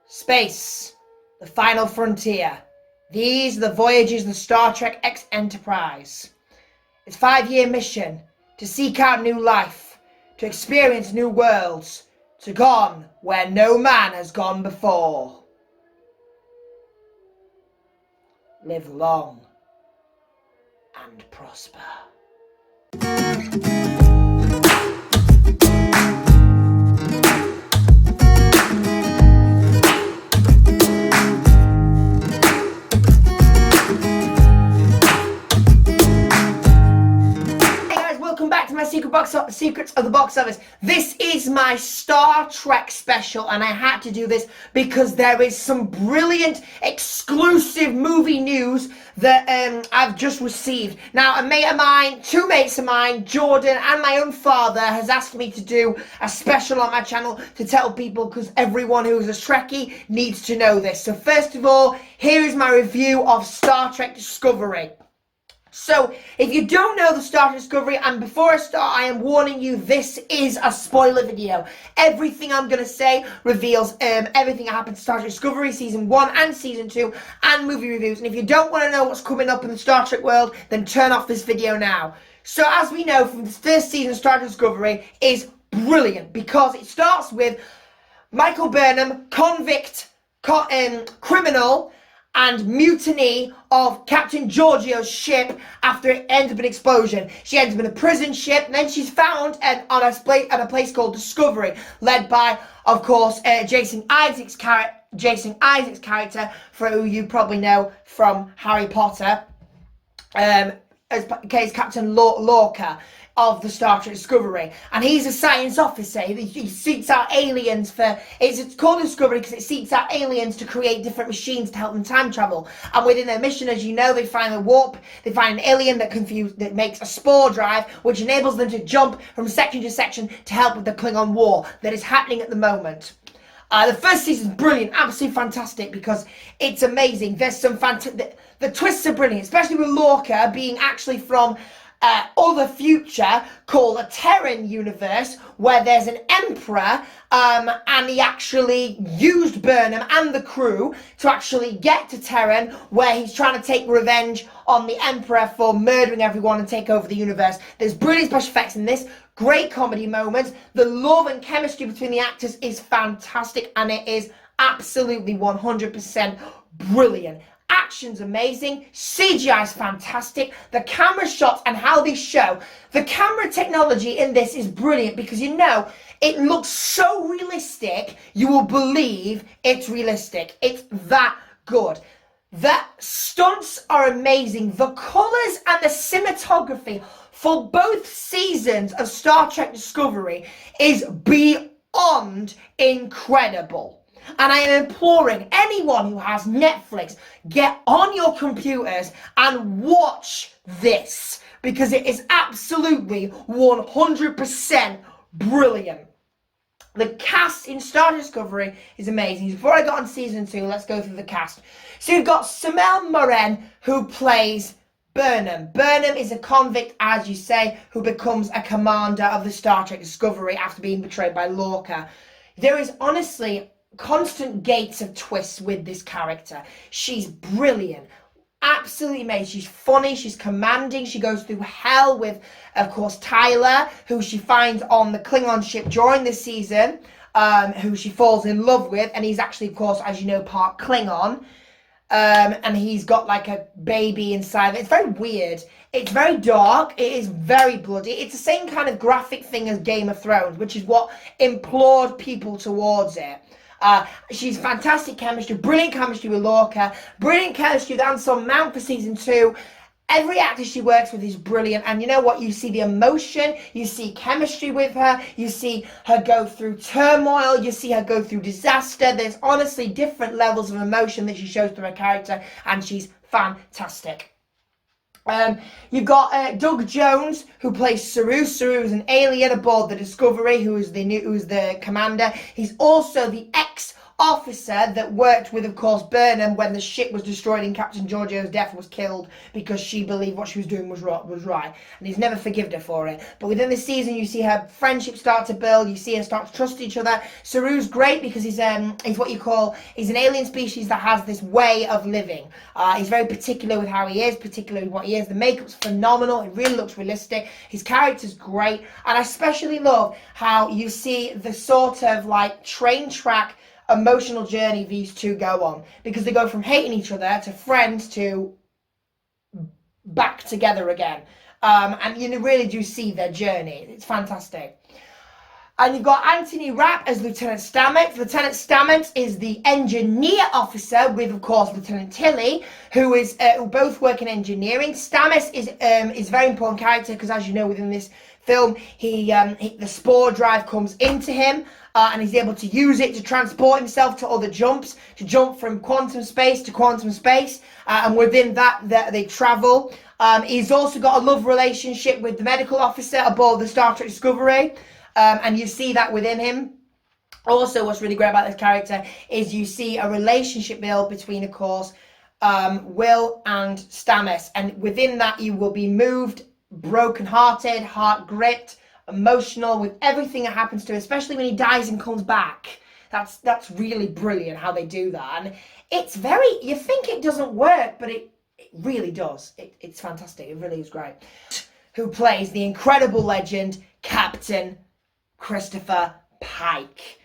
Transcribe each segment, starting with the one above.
Space, the final frontier. These are the voyages of the Star Trek X Enterprise. Its 5-year mission to seek out new life, to experience new worlds, to gone where no man has gone before. Live long and prosper. Secrets of the box office. This is my Star Trek special, and I had to do this because there is some brilliant exclusive movie news that I've just received. Now, two mates of mine, Jordan and my own father, has asked me to do a special on my channel to tell people, because everyone who is a Trekkie needs to know this. So first of all, here is my review of Star Trek Discovery. So, if you don't know the Star Trek Discovery, and before I start, I am warning you, this is a spoiler video. Everything I'm going to say reveals everything that happened to Star Trek Discovery, Season 1 and Season 2, and movie reviews. And if you don't want to know what's coming up in the Star Trek world, then turn off this video now. So, as we know from this first season of Star Trek Discovery is brilliant, because it starts with Michael Burnham, convict, criminal, and mutiny of Captain Georgiou's ship after it ends up in an explosion. She ends up in a prison ship, and then she's found at a place called Discovery, led by, of course, Jason Isaacs' character, for who you probably know from Harry Potter, as Captain Lorca of the Star Trek Discovery, and he's a science officer. He seeks out aliens it's called Discovery because it seeks out aliens to create different machines to help them time travel. And within their mission, as you know, they find they find an alien that makes a spore drive, which enables them to jump from section to section to help with the Klingon war that is happening at the moment. The first season is brilliant, absolutely fantastic, because it's amazing. There's some the twists are brilliant, especially with Lorca being actually from other future called a Terran universe, where there's an emperor, and he actually used Burnham and the crew to actually get to Terran, where he's trying to take revenge on the emperor for murdering everyone and take over the universe. There's brilliant special effects in this, great comedy moments, the love and chemistry between the actors is fantastic, and it is absolutely 100% brilliant. Action's amazing, CGI is fantastic, the camera shots and how they show. The camera technology in this is brilliant, because you know, it looks so realistic, you will believe it's realistic. It's that good. The stunts are amazing. The colours and the cinematography for both seasons of Star Trek Discovery is beyond incredible. And I am imploring anyone who has Netflix, get on your computers and watch this, because it is absolutely 100% brilliant. The cast in Star Trek Discovery is amazing. Before I got on Season 2, let's go through the cast. So you've got Samel Moren, who plays Burnham. Burnham is a convict, as you say, who becomes a commander of the Star Trek Discovery after being betrayed by Lorca. There is honestly constant gates of twists with this character. She's brilliant, absolutely amazing. She's funny, she's commanding, she goes through hell with, of course, Tyler, who she finds on the Klingon ship during this season, who she falls in love with, and he's actually, of course, as you know, part Klingon, and he's got like a baby inside. It's very weird. It's very dark. It is very bloody. It's the same kind of graphic thing as Game of Thrones, which is what implored people towards it. She's fantastic chemistry, brilliant chemistry with Lorca, brilliant chemistry with Anson Mount for Season 2. Every actor she works with is brilliant, and you know what? You see the emotion, you see chemistry with her, you see her go through turmoil, you see her go through disaster. There's honestly different levels of emotion that she shows through her character, and she's fantastic. You've got Doug Jones, who plays Saru. Saru is an alien aboard the Discovery, who is the commander. He's also the ex officer that worked with, of course, Burnham when the ship was destroyed in Captain Georgiou's death and was killed because she believed what she was doing was right. And he's never forgiven her for it. But within the season, you see her friendship start to build. You see her start to trust each other. Saru's great because he's what you call, he's an alien species that has this way of living. He's very particular with how he is, particularly what he is. The makeup's phenomenal. It really looks realistic. His character's great. And I especially love how you see the sort of like train track emotional journey these two go on, because they go from hating each other to friends to back together again, and you really do see their journey. It's fantastic. And you've got Anthony Rapp as Lieutenant Stamets. Lieutenant Stamets is the engineer officer with, of course, Lieutenant Tilly, who both work in engineering. Stamets is a very important character because, as you know, within this film, the spore drive comes into him, and he's able to use it to transport himself to other jumps, to jump from quantum space to quantum space, and within that they travel. He's also got a love relationship with the medical officer aboard the Star Trek Discovery. And you see that within him. Also, what's really great about this character is you see a relationship build between, of course, Will and Stamets. And within that, you will be moved, broken-hearted, heart-gripped, emotional with everything that happens to him, especially when he dies and comes back. That's really brilliant how they do that. And it's very, you think it doesn't work, but it really does. It's fantastic. It really is great. Who plays the incredible legend, Captain Christopher Pike.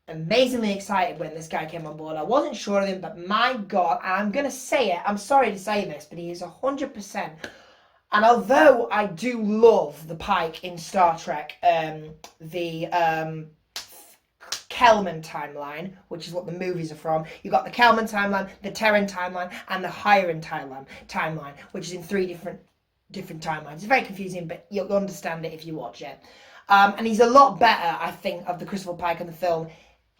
Amazingly excited when this guy came on board. I wasn't sure of him, but my God, I'm going to say it. I'm sorry to say this, but he is 100%. And although I do love the Pike in Star Trek, the Kelman timeline, which is what the movies are from. You've got the Kelman timeline, the Terran timeline, and the Hiren timeline, which is in three different timelines. It's very confusing, but you'll understand it if you watch it. And he's a lot better, I think, of the Christopher Pike in the film.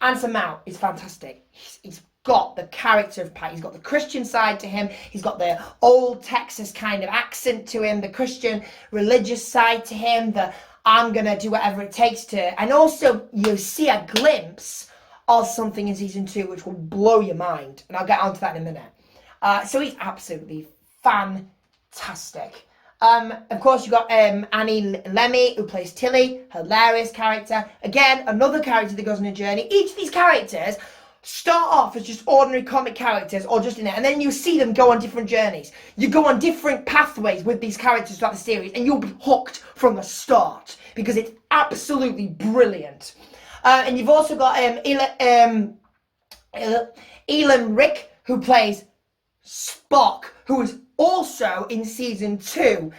Anson Mount is fantastic. He's got the character of Pike. He's got the Christian side to him. He's got the old Texas kind of accent to him, the Christian religious side to him, the I'm going to do whatever it takes to. And also, you see a glimpse of something in season 2 which will blow your mind. And I'll get onto that in a minute. So he's absolutely fantastic. Of course, you've got Annie Lemmy, who plays Tilly. Hilarious character. Again, another character that goes on a journey. Each of these characters start off as just ordinary comic characters or just in it, and then you see them go on different journeys. You go on different pathways with these characters throughout the series, and you'll be hooked from the start because it's absolutely brilliant. And you've also got Elan Rick, who plays Spock, who is also in season 2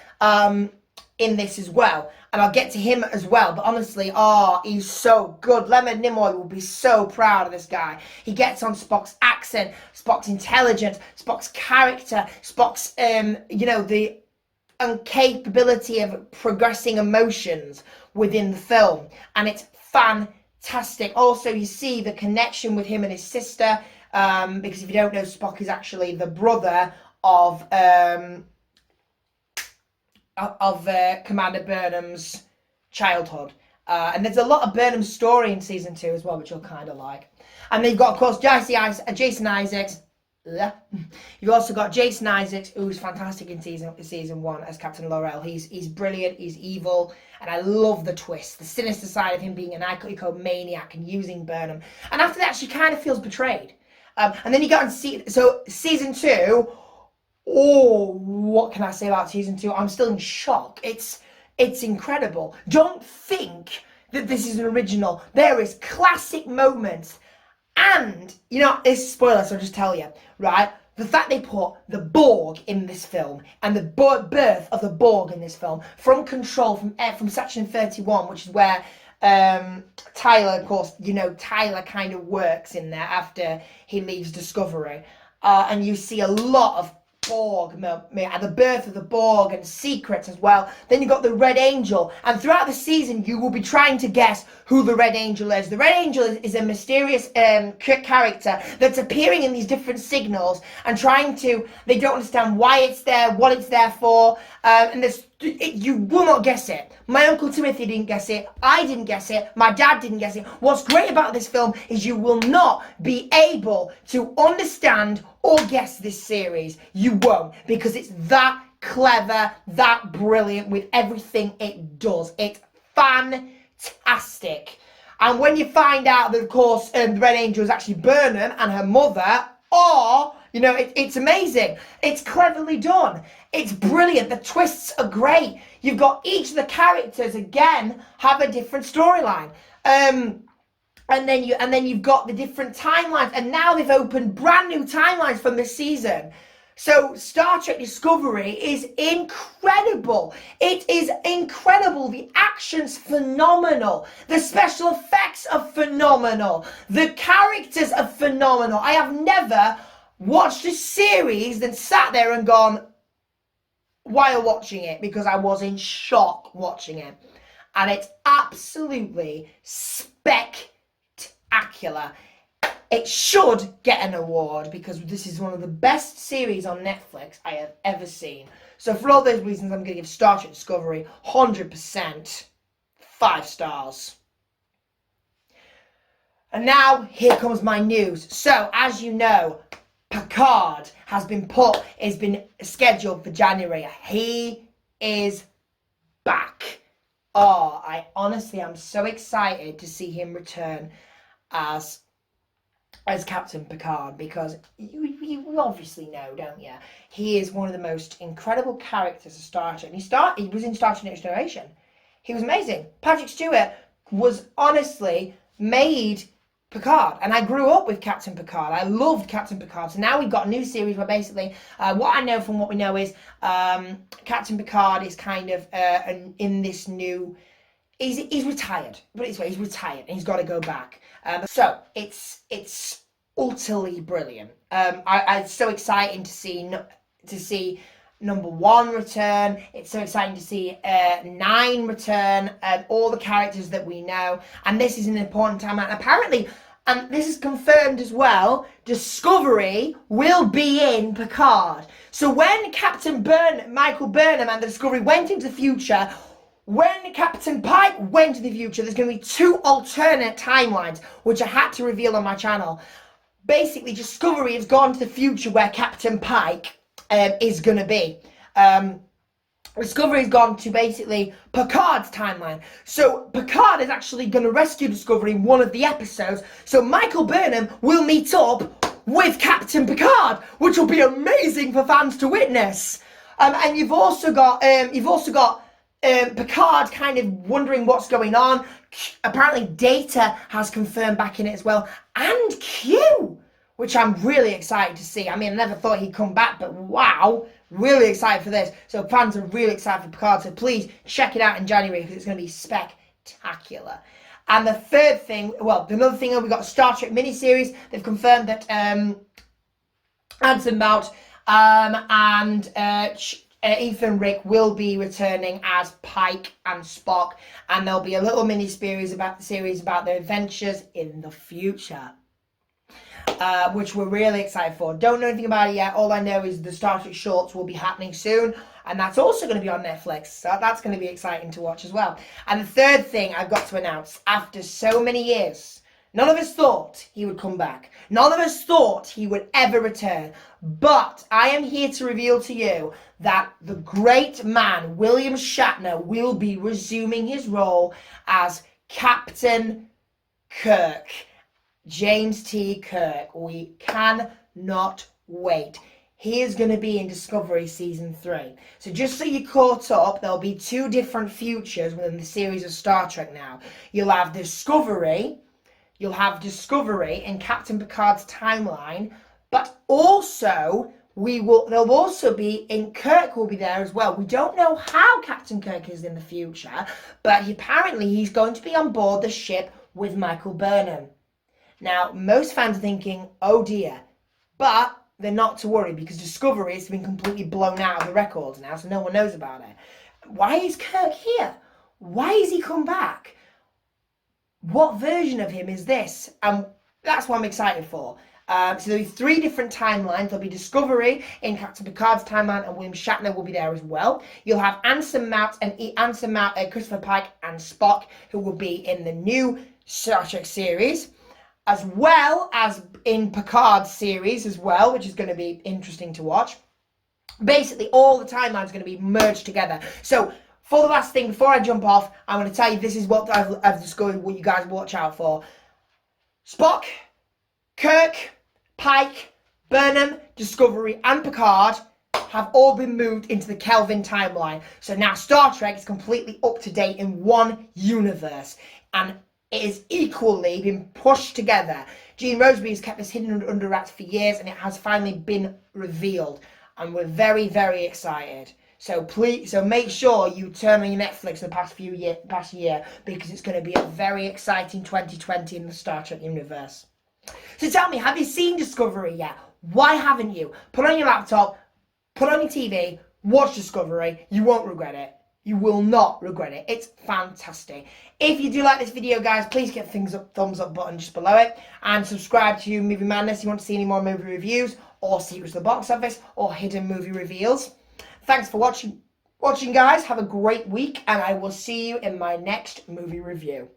in this as well. And I'll get to him as well. But honestly, he's so good. Leonard Nimoy will be so proud of this guy. He gets on Spock's accent, Spock's intelligence, Spock's character, Spock's, the incapability of progressing emotions within the film. And it's fantastic. Also, you see the connection with him and his sister. Because if you don't know, Spock is actually the brother of Commander Burnham's childhood. And there's a lot of Burnham's story in season 2 as well, which you'll kind of like. And then you've got, of course, Jason Isaacs. You've also got Jason Isaacs, who's fantastic in season 1 as Captain Laurel. He's brilliant, he's evil, and I love the twist, the sinister side of him being an maniac and using Burnham. And after that, she kind of feels betrayed. And then you got so season 2. What can I say about season 2? I'm still in shock. It's incredible. Don't think that this is an original. There is classic moments. And, it's spoiler, so I'll just tell you, right? The fact they put the Borg in this film and the birth of the Borg in this film from Control, from Section 31, which is where Tyler, of course, Tyler kind of works in there after he leaves Discovery. And you see a lot of Borg, and the birth of the Borg and secrets as well. Then you've got the Red Angel, and throughout the season you will be trying to guess who the Red Angel is. The Red Angel is a mysterious character that's appearing in these different signals and they don't understand why it's there, what it's there for, and there's You will not guess it. My Uncle Timothy didn't guess it. I didn't guess it. My dad didn't guess it. What's great about this film is you will not be able to understand or guess this series. You won't, because it's that clever, that brilliant with everything it does. It's fantastic. And when you find out that, of course, the Red Angel is actually Burnham and her mother, it's amazing. It's cleverly done. It's brilliant. The twists are great. You've got each of the characters, again, have a different storyline. And then you've got the different timelines. And now they've opened brand new timelines from this season. So Star Trek Discovery is incredible. It is incredible. The action's phenomenal. The special effects are phenomenal. The characters are phenomenal. I have never watched a series and sat there and gone, while watching it, because I was in shock watching it. And it's absolutely spectacular. It should get an award because this is one of the best series on Netflix I have ever seen. So for all those reasons, I'm going to give Star Trek Discovery 100%, 5 stars. And now, here comes my news. So, as you know, Picard has been scheduled for January. He is back. Oh, I honestly am so excited to see him return as Captain Picard, because you obviously know, don't you? He is one of the most incredible characters of Star Trek. He was in Star Trek Next Generation. He was amazing. Patrick Stewart was honestly made Picard, and I grew up with Captain Picard. I loved Captain Picard. So now we've got a new series where basically what I know from what we know is Captain Picard is kind of in this new. He's retired, but it's he's retired and he's got to go back. So it's utterly brilliant. It's so exciting to see number 1 return. It's so exciting to see 9 return, all the characters that we know. And this is an important time. And apparently, and this is confirmed as well, Discovery will be in Picard. So when Michael Burnham and the Discovery went into the future, when Captain Pike went to the future, there's going to be 2 alternate timelines, which I had to reveal on my channel. Basically, Discovery has gone to the future where Captain Pike is going to be. Discovery's gone to basically Picard's timeline. So Picard is actually going to rescue Discovery in one of the episodes. So Michael Burnham will meet up with Captain Picard, which will be amazing for fans to witness. And you've also got Picard kind of wondering what's going on. Apparently Data has confirmed back in it as well. And Q, which I'm really excited to see. I mean, I never thought he'd come back, but wow, really excited for this. So fans are really excited for Picard. So please check it out in January because it's going to be spectacular. And the third thing, another thing, we've got a Star Trek miniseries. They've confirmed that Anson Mount and Ethan Rick will be returning as Pike and Spock, and there'll be a little mini series about their adventures in the future, which we're really excited for. Don't know anything about it yet. All I know is the Star Trek shorts will be happening soon, and that's also going to be on Netflix, so that's going to be exciting to watch as well. And the third thing I've got to announce, after so many years, none of us thought he would come back. None of us thought he would ever return. But I am here to reveal to you that the great man, William Shatner, will be resuming his role as Captain Kirk. James T. Kirk. We cannot wait. He is going to be in Discovery Season 3. So just so you're caught up, there'll be 2 different futures within the series of Star Trek now. You'll have Discovery in Captain Picard's timeline, but also there'll also be Kirk will be there as well. We don't know how Captain Kirk is in the future, but apparently he's going to be on board the ship with Michael Burnham. Now, most fans are thinking, oh dear, but they're not to worry because Discovery has been completely blown out of the records now, so no one knows about it. Why is Kirk here? Why has he come back? What version of him is this? And that's what I'm excited for. So there'll be 3 different timelines. There'll be Discovery in Captain Picard's timeline, and William Shatner will be there as well. You'll have Anson Mount, Christopher Pike, and Spock, who will be in the new Star Trek series, as well as in Picard's series as well, which is going to be interesting to watch. Basically, all the timelines are going to be merged together. So, for the last thing, before I jump off, I'm going to tell you this is what I've discovered, what you guys watch out for. Spock, Kirk, Pike, Burnham, Discovery, and Picard have all been moved into the Kelvin timeline. So now Star Trek is completely up to date in one universe. And it is equally been pushed together. Gene Roddenberry has kept this hidden under wraps for years, and it has finally been revealed. And we're very, very excited. So make sure you turn on your Netflix in the past year, because it's going to be a very exciting 2020 in the Star Trek universe. So tell me, have you seen Discovery yet? Why haven't you? Put on your laptop, put on your TV, watch Discovery. You won't regret it. You will not regret it. It's fantastic. If you do like this video, guys, please get thumbs up button just below it, and subscribe to Movie Madness if you want to see any more movie reviews, or secrets of the box office, or hidden movie reveals. Thanks for watching, guys. Have a great week, and I will see you in my next movie review.